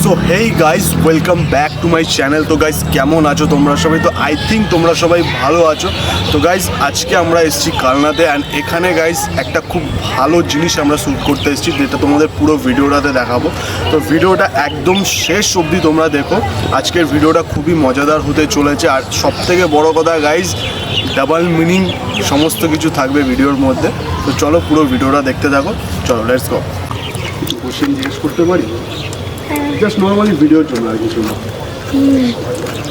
So hey guys, welcome back to my channel. তো guys, কেমন আছো তোমরা সবাই? তো আই থিঙ্ক তোমরা সবাই ভালো আছো। তো গাইস, আজকে আমরা এসেছি কালনাতে, অ্যান্ড এখানে গাইস একটা খুব ভালো জিনিস আমরা শ্যুট করতে এসেছি, যেটা তোমাদের পুরো ভিডিওটাতে দেখাবো। তো ভিডিওটা একদম শেষ অবধি তোমরা দেখো। আজকের ভিডিওটা খুবই মজাদার হতে চলেছে, আর সবথেকে বড় কথা গাইস, ডাবল মিনিং সমস্ত কিছু থাকবে ভিডিওর মধ্যে। তো চলো পুরো ভিডিওটা দেখতে থাকো। চলো, লেটস গো। কিছু কোশ্চেন জিজ্ঞেস করতে পারি? জাস্ট নর্মালি ভিডিওর জন্য আর কিছু না।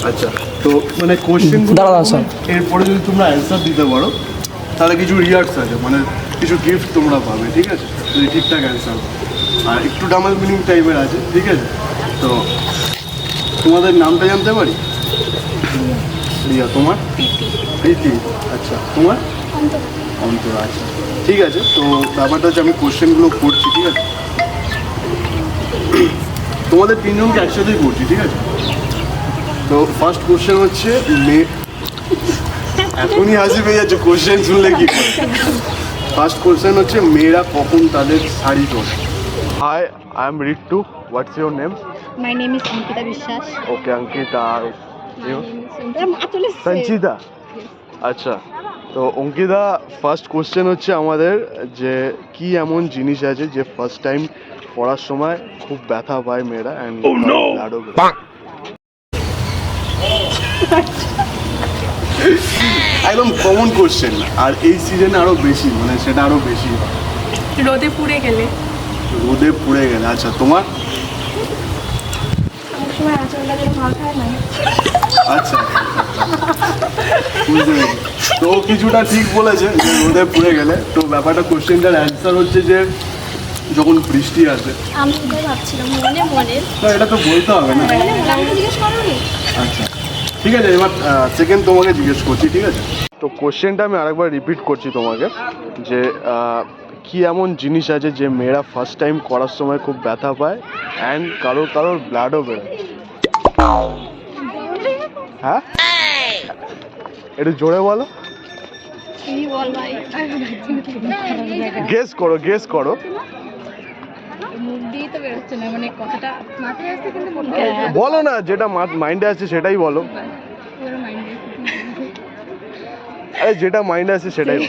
আচ্ছা, তো মানে কোশ্চেন এরপরে যদি তোমরা অ্যান্সার দিতে পারো তাহলে কিছু রিয়ার্স আছে, মানে কিছু গিফট তোমরা পাবে, ঠিক আছে? যদি ঠিকঠাক অ্যান্সার, আর একটু ডাবল মিনিং টাইপের আছে, ঠিক আছে? তো তোমাদের নামটা জানতে পারি? রিয়া। তোমার? প্রীতি। আচ্ছা, তোমার? অন্তরা। আচ্ছা, ঠিক আছে। তো ব্যাপারটা হচ্ছে, আমি কোশ্চেনগুলো করছি, ঠিক আছে? তোমাদের তিনজনকে একসাথেই করছি, ঠিক আছে? তো ফার্স্ট কোশ্চেন হচ্ছে, এখনই হাসি পেয়ে যাচ্ছে কোশ্চেন শুনলে কি করে। ফার্স্ট কোশ্চেন হচ্ছে, মেয়েরা কখন তাদের শাড়ি তোলে? Hi, I am Rittu. What's your name? My name is Ankita Vishwas. Okay, Ankita. My name is Sanchita. আচ্ছা, তো অঙ্কিতা, ফার্স্ট কোশ্চেন হচ্ছে আমাদের, যে কি এমন জিনিস আছে যে ফার্স্ট টাইম পড়ার সময় খুব ব্যথা পায় মেয়েরা, অ্যান্ড একদম কমন কোশ্চেন, আর এই সিজনে আরো বেশি, মানে সেটা আরো বেশি হয়। রোদে পুড়ে গেলে। রোদে পুড়ে গেলে। আচ্ছা, তোমার? অনেক সময় আঁচল লাগে, ভালো খায় না। আচ্ছা, বুঝতে পেরেছি। তো কিছুটা ঠিক বলেছে যে রোদে পুড়ে গেলে। তো ব্যাপারটা, কোশ্চেনটার অ্যান্সার হচ্ছে যে যখন বৃষ্টি আসে। আমি এটাই ভাবছিলাম মনে। তো এটা তো বলতে হবে না। জিজ্ঞেস করোনি? আচ্ছা, ঠিক আছে। এবার সেকেন্ড তোমাকে জিজ্ঞেস করছি, ঠিক আছে? তো কোশ্চেনটা আমি আরেকবার রিপিট করছি তোমাকে, যে কি এমন জিনিস আছে যে মেয়েরা ফার্স্ট টাইম করার সময় খুব ব্যথা পায়, অ্যান্ড কারোর ব্লাডও বেরোয়? হ্যাঁ, একটু জোরে বলো। কি বল ভাই, গেস করো। মুখ দিয়ে তো বেরোচ্ছে না, মানে কথাটা মাথায় আসছে কিন্তু বলো না, যেটা মাইন্ডে আছে সেটাই বলো। আরে যেটা মাইন্ডে আছে সেটাই।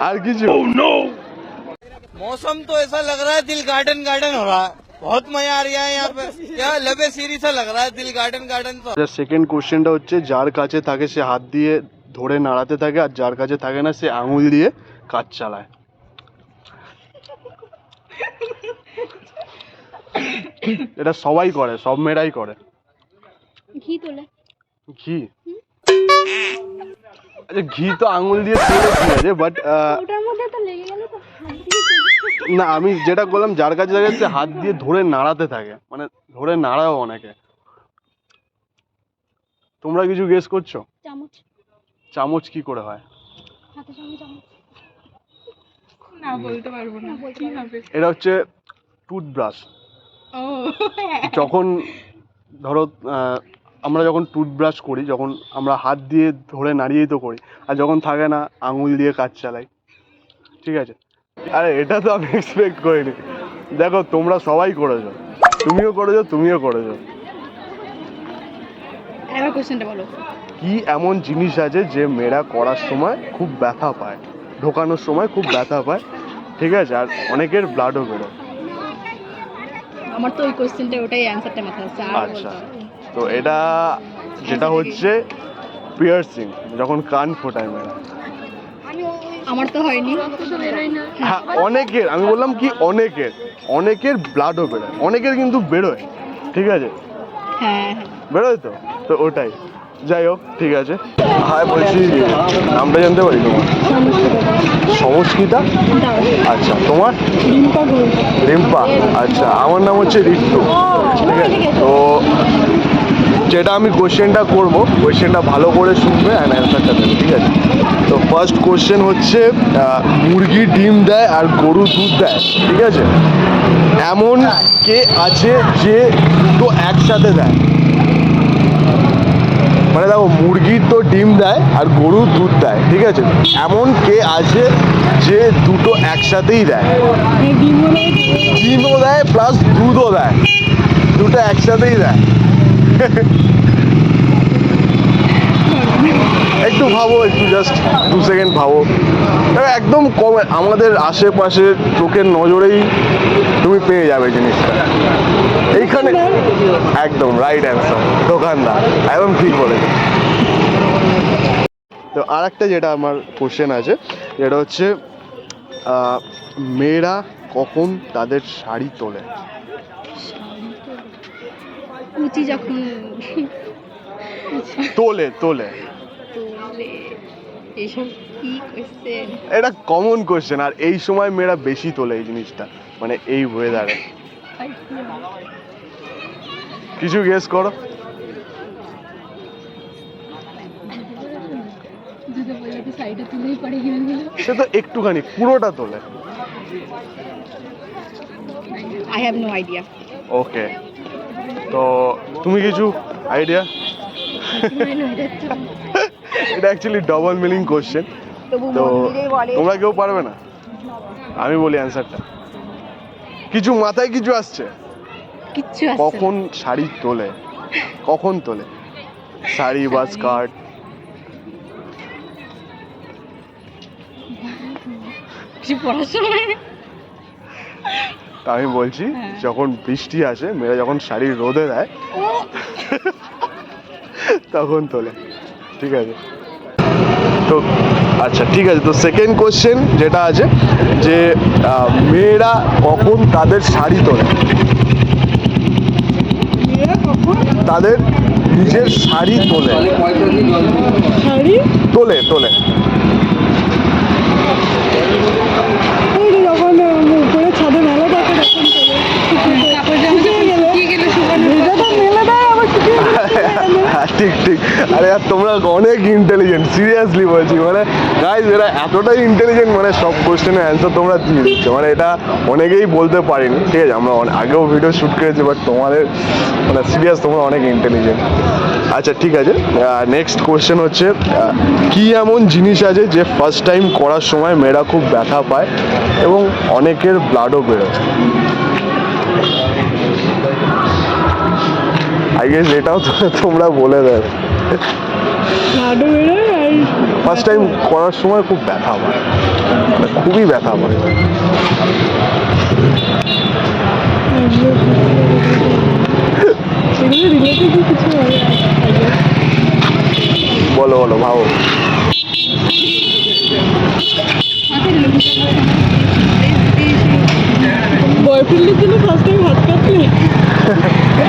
আর কিছু? मौसम तो ऐसा लग रहा है दिल गार्डन गार्डन हो रहा है, बहुत मजा आ रहा है यहाँ पे, क्या लबे सीरी सा लग रहा है, दिल गार्डन गार्डन। तो সেকেন্ড কোশ্চেনটা হচ্ছে, যার কাছে থাকে সে হাত দিয়ে ধরে নাড়াতে থাকে, আর যার কাছে থাকে না সে আঙুল দিয়ে কাজ চালায়। এটা সবাই করে, সব মেয়েরাই করে। ঘি তোলে। ঘি? আচ্ছা, ঘি তো আঙুল দিয়ে তোলে, ঠিক আছে, বাট ওটার মধ্যে তো লেগে গেল তো। না, আমি যেটা বললাম যার কাছে থাকে সে হাত দিয়ে ধরে নাড়াতে থাকে, মানে ধরে নাড়াও অনেকে। তোমরা কিছু গেস করছো? চামচ। চামচ কি করে হয়? হাতের সঙ্গে চামচ। না, বলতে পারবো না। কি হবে? এটা হচ্ছে টুথব্রাশ। ও, যখন ধরো আমরা যখন টুথব্রাশ করি, যখন আমরা হাত দিয়ে ধরে নাড়িয়েই তো করি, আর যখন থাকে না আঙুল দিয়ে কাজ চালাই, ঠিক আছে? আরে এটা তো আমি এক্সপেক্ট করিনি। দেখো, তোমরা সবাই করেছো, তুমিও করেছো। এবার কোশ্চেনটা বলো। কি এমন জিনিস আছে যে মেয়েরা করার সময় খুব ব্যথা পায়, ঢোকানোর সময় খুব ব্যথা পায়, ঠিক আছে, আর অনেকের ব্লাডও বেরোয়? আমার তো ওই কোশ্চেনটা, ওটাই অ্যানসারটা মাথায় আসছে। আচ্ছা, তো এটা যেটা হচ্ছে পিয়ার্সিং, যখন কান ফোটায় মেয়েরা। আমার তো হয়নি। হ্যাঁ, অনেকের, আমি বললাম কি অনেকের ব্লাডও বেরোয়, অনেকের কিন্তু বেরোয়, ঠিক আছে? হ্যাঁ, বেরোয় তো। তো ওটাই, যাই হোক, ঠিক আছে। হ্যাঁ, বলছি নামটা জানতে পারি তোমার? সংস্কৃতা। আচ্ছা, তোমার? রিম্পা। আচ্ছা, আমার নাম হচ্ছে রিট্টু, ঠিক আছে? তো যেটা আমি কোশ্চেনটা করবো, কোশ্চেনটা ভালো করে শুনবে অ্যান্ড অ্যান্সারটা দেবে, ঠিক আছে? তো ফার্স্ট কোশ্চেন হচ্ছে, মুরগি ডিম দেয় আর গরু দুধ দেয়, ঠিক আছে? এমন কে আছে যে দুটো একসাথে দেয়? মানে দেখো, মুরগি তো ডিম দেয় আর গরু দুধ দেয়, ঠিক আছে? এমন কে আছে যে দুটো একসাথেই দেয়? একসাথেই দেয়। একটু ভাবো, একটু জাস্ট 2 সেকেন্ড ভাবো। একদম কম, আমাদের আশেপাশে চোখের নজরেই তুমি পেয়ে যাবে জিনিসটা এইখানে। একদম রাইট অ্যান্সার, দোকানদার, একদম ঠিক বলেছে। তো আর একটা যেটা আমার কোশ্চেন আছে, যেটা হচ্ছে মেয়েরা কখন তাদের শাড়ি তোলে? কুচি যখন তোলে তোলে তোলে, এইসব কি কোয়েশ্চেন? এটা কমন কোশ্চেন, আর এই সময় মেয়েরা বেশি তোলে এই জিনিসটা, মানে এই ওয়েদারে। কিছু গেস করো। দুটো বলে তো সাইডে তুলেই পড়ে কিনে দিল। সে তো একটুখানি, পুরোটা তোলে। I have no idea. Okay, তো তুমি কিছু আইডিয়া? এটা অ্যাকচুয়ালি ডবল মিনিং কোশ্চেন, তো তোমরা কেউ পারবে না? আমি বলি অ্যান্সারটা। কিছু মাথায় কিছু আসছে? কিচ্ছু আসছে না। কখন শাড়ি তোলে, কখন তোলে শাড়ি বা স্কার্ট? কিছু পড়ার সময়। আমি বলছি যখন বৃষ্টি আসে, মেয়েরা যখন শাড়ি রোদে দেয় তখন তোলে। ঠিক আছে, তো আচ্ছা ঠিক আছে। তো সেকেন্ড কোশ্চেন যেটা আছে যে মেয়েরা কখন তাদের শাড়ি তোলে? তাদের নিজের শাড়ি তোলে, শাড়ি তোলে তোলে যখন উপরে ছাদে মেলা থাকে তখন তোলে। কাপড় জামা শুকিয়ে গেলে শুকানো ভিজাটা মেলে দেয় আবার শুকিয়ে হ্যাঁ, ঠিক ঠিক। আরে আর তোমরা অনেক ইন্টেলিজেন্ট, সিরিয়াসলি বলছি। মানে গাইজ এরা এতটাই ইন্টেলিজেন্ট, মানে সব কোশ্চেনের অ্যান্সার তোমরা দিয়ে দিচ্ছ, মানে এটা অনেকেই বলতে পারিনি। ঠিক আছে, আমরা আগেও ভিডিও শ্যুট করেছি, বাট তোমাদের মানে সিরিয়াস, তোমরা অনেক ইন্টেলিজেন্ট। আচ্ছা ঠিক আছে, নেক্সট কোশ্চেন হচ্ছে কি এমন জিনিস আছে যে ফার্স্ট টাইম করার সময় মেয়েরা খুব ব্যথা পায় এবং অনেকের ব্লাডও বেরোয়? আই গেস এটাও তোমরা বলে দেবে। লাডু বেরোয় আর ফার্স্ট টাইম করার সময় খুব ব্যথা পায়, মানে খুবই ব্যথা পায়। এগুলো রিলেটেড কিছু হবে। বলো বলো, ভাবো। বয়ফ্রেন্ডের জন্য ফার্স্ট টাইম হাত কাটলে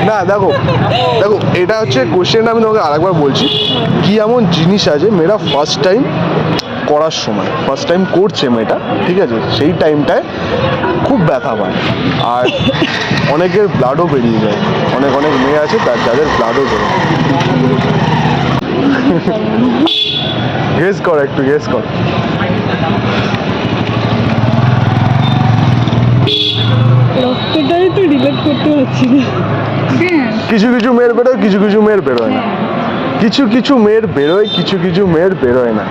না দেখো দেখো, এটা হচ্ছে কোশ্চেনটা, আমি তোমাকে আরেকবার বলছি। কি এমন জিনিস আছে মেয়েরা ফার্স্ট টাইম করার সময়, ফার্স্ট টাইম করছে মেয়েটা, ঠিক আছে, সেই টাইমটায় খুব ব্যথা পায় আর অনেকের ব্লাডও বেরিয়ে যায়। অনেক অনেক মেয়ে আছে যাদের ব্লাডও বেরোয়। গেস কর, একটু গেস কর। রক্তটাই তো রিলেট করতে পারছি না। কিছু কিছু মেয়ের বেরোয়, কিছু কিছু মেয়ের বেরোয় না। কিছু কিছু মেয়ের বেরোয়, কিছু কিছু মেয়ের বেরোয় না।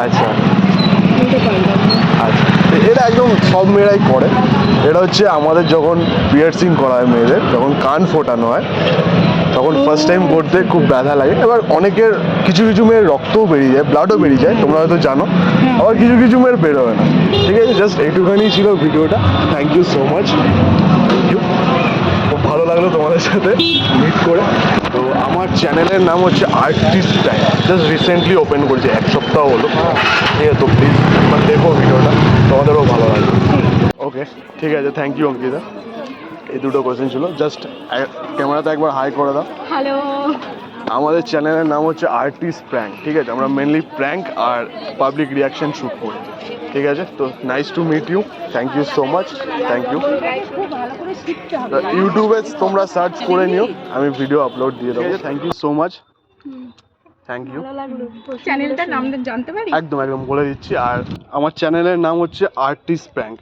আচ্ছা আচ্ছা, এটা একদম সব মেয়েরাই করে। এটা হচ্ছে আমাদের যখন পিয়ার্সিং করা হয় মেয়েদের, যখন কান ফোটানো হয়, তখন ফার্স্ট টাইম করতে খুব ব্যথা লাগে। এবার অনেকের কিছু কিছু মেয়ের রক্তও বেরিয়ে যায়, ব্লাডও বেরিয়ে যায়, তোমরা হয়তো জানো। আবার কিছু কিছু মেয়ের বেরোয় না। ঠিক আছে, জাস্ট এইটুখানি ছিল ভিডিওটা। Thank you so much, thank you. খুব ভালো লাগলো তোমাদের সাথে মিট করে। তো আমার চ্যানেলের নাম হচ্ছে artist time, just recently open করেছি, 1 সপ্তাহ হলো। ঠিক আছে, তো প্লিজ একবার দেখো ভিডিওটা, তোমাদেরও ভালো লাগবে। ওকে ঠিক আছে, থ্যাংক ইউ অঙ্কিতা। এই দুটো কোয়েশ্চেন ছিল, জাস্ট ক্যামেরাতে একবার হাই করে দাও। হ্যালো। আমাদের চ্যানেলের নাম হচ্ছে আর্টিস্ট প্র্যাঙ্ক। ঠিক আছে, আমরা মেনলি প্র্যাঙ্ক আর পাবলিক রিয়াকশন শ্যুট করি। ঠিক আছে, তো nice to meet you, thank you so much, thank you. ইউটিউবে তোমরা সার্চ করে নিও, আমি ভিডিও আপলোড দিয়ে দেবো। Thank you so much, thank you. চ্যানেলটার নাম জানতে পারি? একদম একদম বলে দিচ্ছি, আর আমার চ্যানেলের নাম হচ্ছে আর্টিস্ট প্র্যাঙ্ক।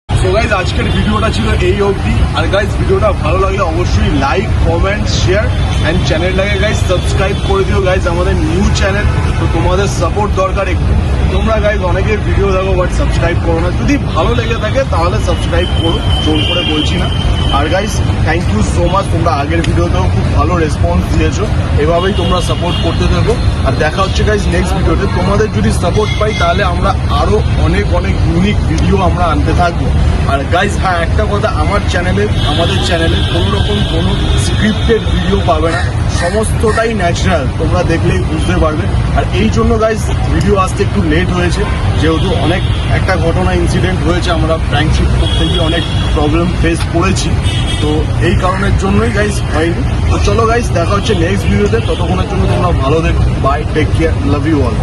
তো গাইজ আজকের ভিডিওটা ছিল এই অবধি। আর গাইজ ভিডিওটা ভালো লাগলে অবশ্যই লাইক, কমেন্ট, শেয়ার অ্যান্ড চ্যানেলটাকে গাইজ সাবস্ক্রাইব করে দিও। গাইজ আমাদের নিউ চ্যানেল, তো তোমাদের সাপোর্ট দরকার একটু। তোমরা গাইজ অনেকের ভিডিও দেখো বাট সাবস্ক্রাইব করো না, যদি ভালো লেগে থাকে তাহলে সাবস্ক্রাইব করো, জোর করে বলছি না। আর guys thank you so much, তোমরা আগের ভিডিওতেও খুব ভালো রেসপন্স দিয়েছো, এভাবেই তোমরা সাপোর্ট করতে থাকো। আর দেখা হচ্ছে গাইজ নেক্সট ভিডিওতে। তোমাদের যদি সাপোর্ট পাই তাহলে আমরা আরও অনেক অনেক ইউনিক ভিডিও আমরা আনতে থাকবো। আর গাইজ হ্যাঁ, একটা কথা, আমাদের চ্যানেলে কোনো রকম কোনো স্ক্রিপ্টেড ভিডিও পাবে না, সমস্তটাই ন্যাচারাল, তোমরা দেখলেই বুঝতে পারবে। আর এই জন্য গাইজ ভিডিও আসতে একটু লেট হয়েছে, যেহেতু অনেক একটা ঘটনা ইনসিডেন্ট হয়েছে, আমরা ফ্র্যাঙ্কশিপ করতে গিয়ে অনেক প্রবলেম ফেস করেছি, তো এই কারণের জন্যই গাইজ হয়নি। তো চলো গাইজ দেখা হচ্ছে নেক্সট ভিডিওতে, ততক্ষণের জন্য তোমরা ভালো দেখো, bye, take care, love you all.